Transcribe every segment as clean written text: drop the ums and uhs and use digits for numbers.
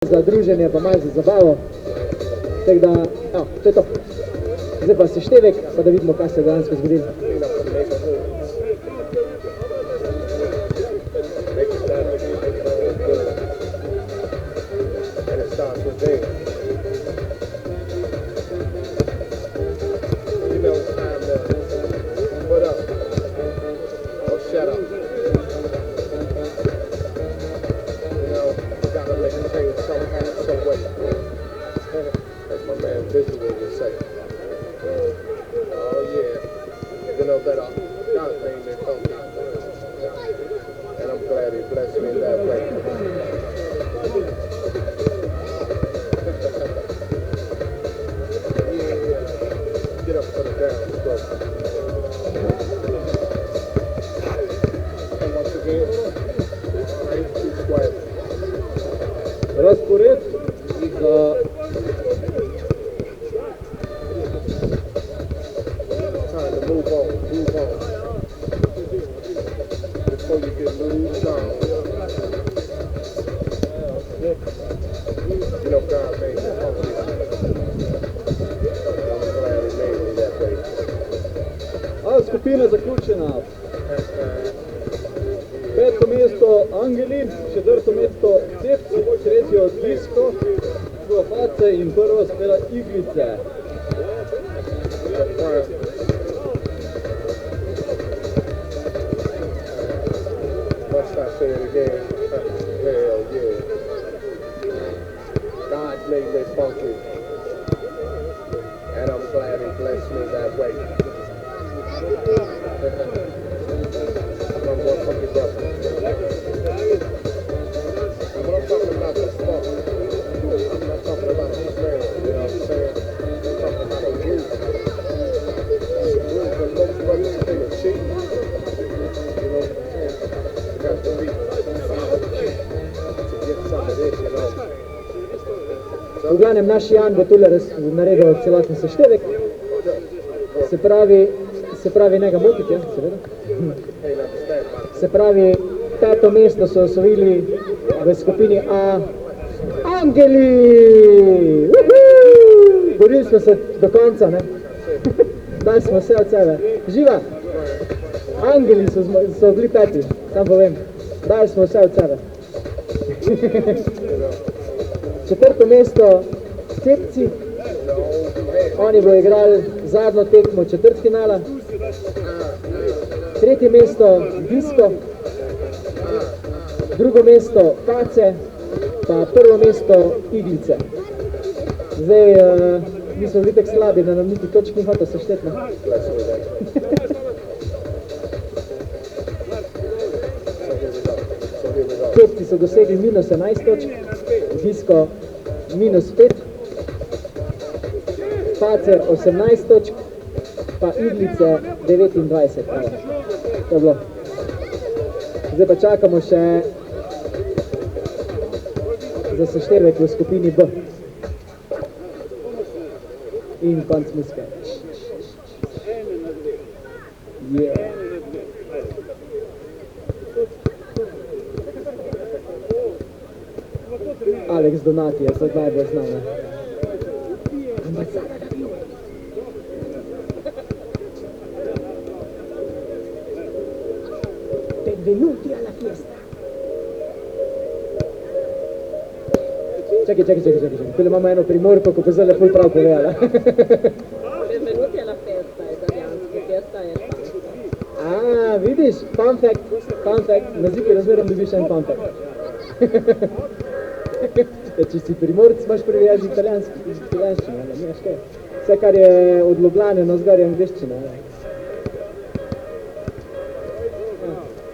za druženje, pa malo za zabavo. Tako da, evo, to je to. Zdaj pa seštevek, pa da vidimo, kaj se je dejansko zgodilo. Razpored za skupina zaključena. 5. mesto Angeli, 4. mesto Cepci, 3. Disko, 2. Face in 1. spela Iglice. Must I say it again? Hell yeah. God made me funky, and I'm glad He blessed me that way. I'm one funky brother. And when I'm talking about this funk, I'm not talking about a smell, you know what I'm saying? I'm talking about a groove. It's a groove that most brothers think are cheap. You know what I'm saying? You got to be to get some of this, you know. V glavnem, naš Jan bo tule naredil celoten seštevek. Se pravi, ne ga motiti, ja, seveda. Se pravi, 5. mesto so osvojili v skupini A Angeli! Borili smo se do konca, ne? Dali smo vse od sebe. Živa! Angeli so bili 5, sam povem. Dali smo vse od sebe. 4. mesto Cepci. Oni bodo igrali zadnjo tekmo četrtfinala. 3. mesto Disko. 2. mesto Face. Pa 1. mesto Iglice. Zdaj, mi smo bili tako slabi, da nam niti točk ni hotel seštetno. Cepci so dosegli minus 11 točk. Disko minus 5. Facer 18 točk, pa Iglice 29. To je bilo. Zdaj pa čakamo še za seštevek v skupini B. In konc muske. Yeah. Alex Donati je sad najbolj znal, ne? Benvenuti alla fiesta. Čakaj. Tule imamo eno primorko, ko pa zdaj ful prav povedala. Benvenuti alla festa, italijanski, fiesta je A, vidiš, fun fact, na zipi razmerom dobiš en fun fact. Če si primorc, imaš prvi jezik italijanščina, ne imaš kaj. Vse, kar je od Ljubljane, no zgor je angliščina.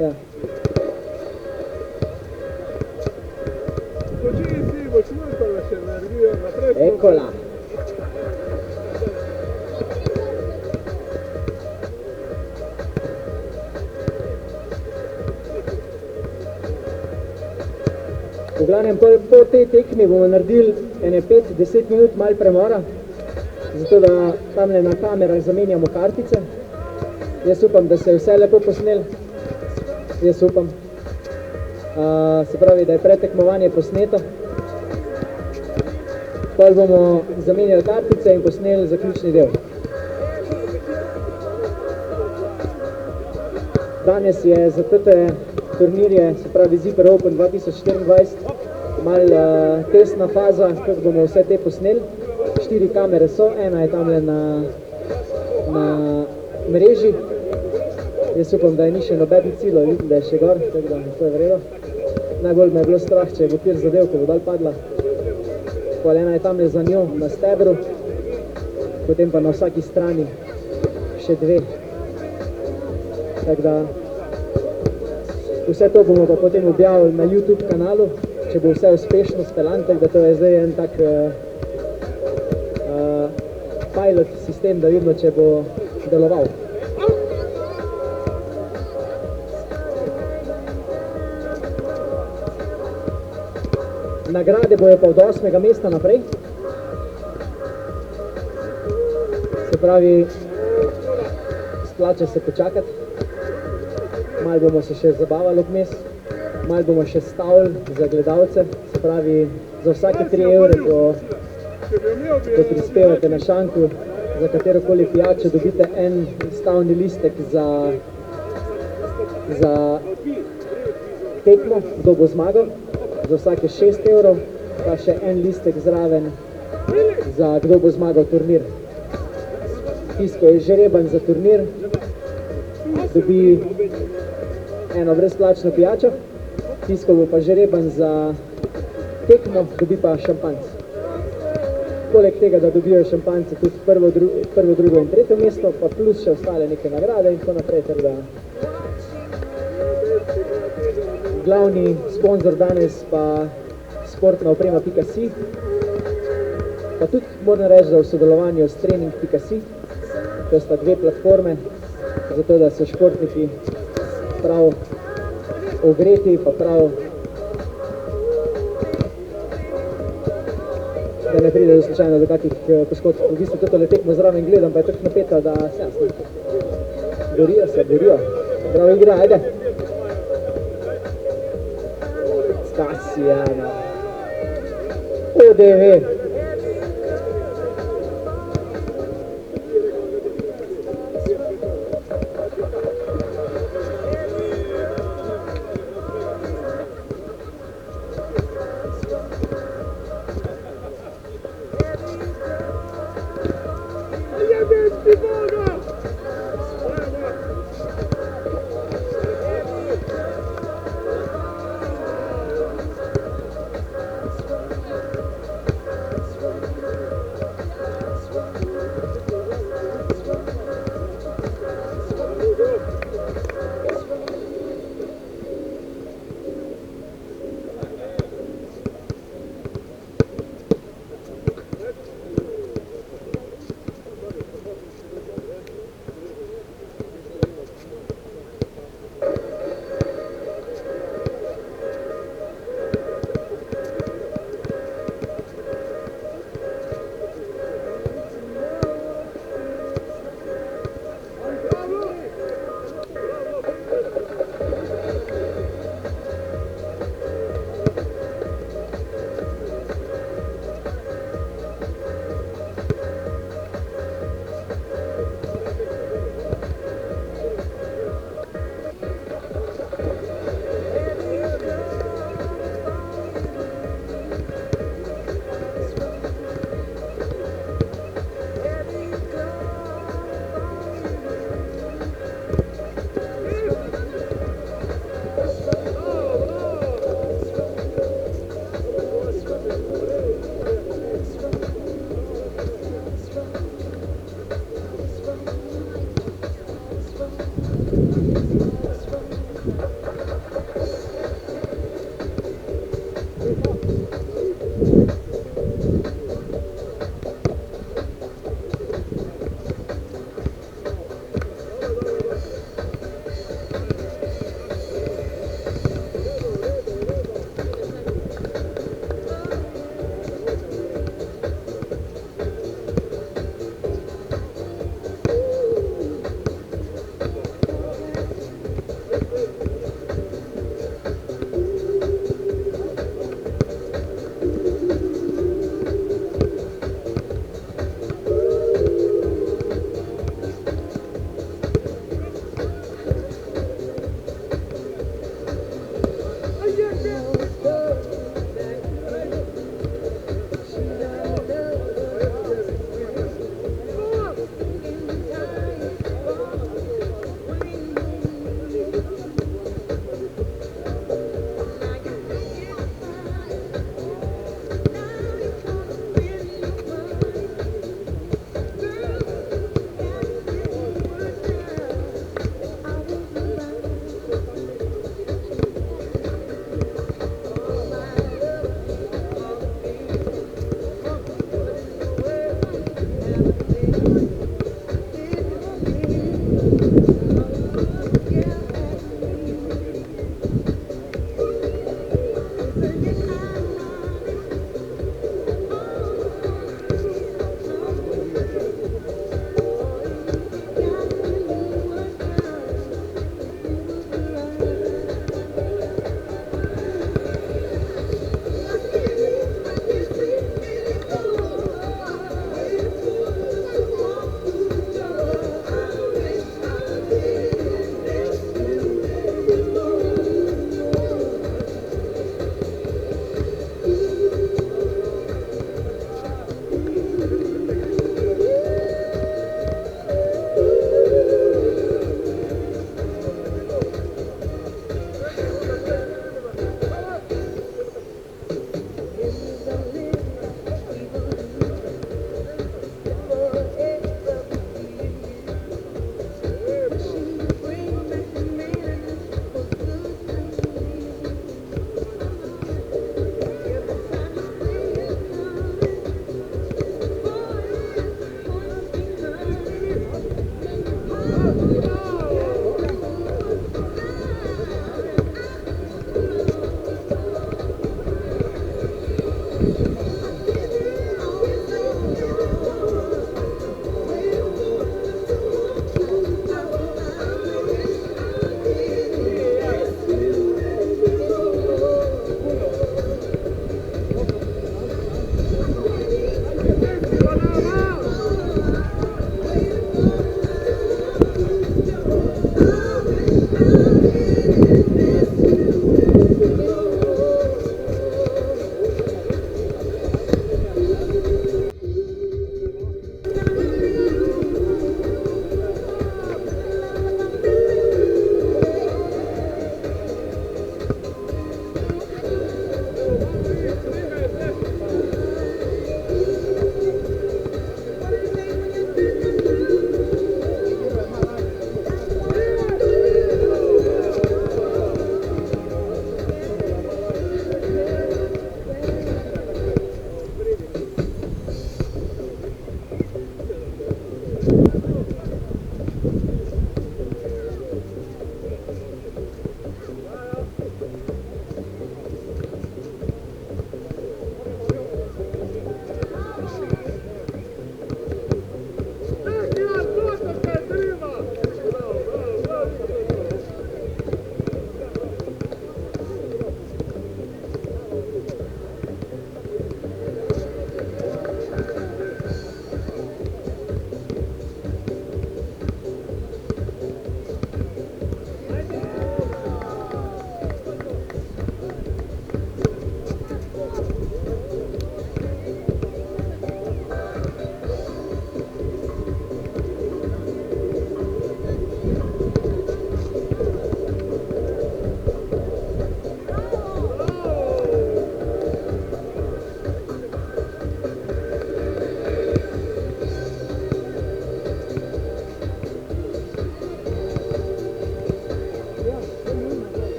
Ja. Eccola. V glavnem, po tej tekmi bomo naredili ene 5-10 minut malo premora, zato da tamle na kamerah zamenjamo kartice. Jaz upam, da se je vse lepo posnel. Jaz upam. Se pravi, da je pretekmovanje posneto. Pol bomo zamenjali kartice in posneli zaključni del. Danes je za tete turnirje, se pravi Zipper Open 2024, malo testna faza, kako bomo vse te posneli. 4 kamere so, ena je tamle na mreži. Jaz upam, da je ni še nobeden cilj, vidim, da je še gor, tako da to je vredo. Najbolj me je bilo strah, če bo kjer zadev, ko bo dal padla. Pol ena je tamle za njo na stebru, potem pa na vsaki strani še 2. Tako da vse to bomo pa potem objavili na YouTube kanalu, če bo vse uspešno speljan, tako da to je zdaj en tak pilot sistem, da vidimo, če bo deloval. Nagrade bojo pa od 8. mesta naprej. Se pravi, splača se počakati. Malo bomo se še zabavali vmes, malo bomo še stavili za gledalce. Se pravi, za vsake 3 evre, ko prispevate na šanku, za katerokoli pijačo dobite en stavni listek za tekmo, kdo bo zmagal. Za vsake 6 evrov, pa še en listek zraven za kdo bo zmagal turnir. Tisto je žreben za turnir, dobi eno brezplačno pijačo, tisto bo pa žreben za tekmo, dobi pa šampanc. Poleg tega, da dobijo šampance tudi prvo, drugo in tretje mesto, pa plus še ostale neke nagrade in tako naprej. Glavni sponzor danes pa sportna oprema.si, pa tudi moram reči, da v sodelovanju s trening.si, to sta 2 platforme, zato da so športniki prav ogreti, pa prav, da ne pride do slučajno do kakih poškodb. V bistvu toto tekmo zraven gledam, pa je tako napeta, da se jasno. Borijo. Bravo igra, ajde. Kasijana. ODV.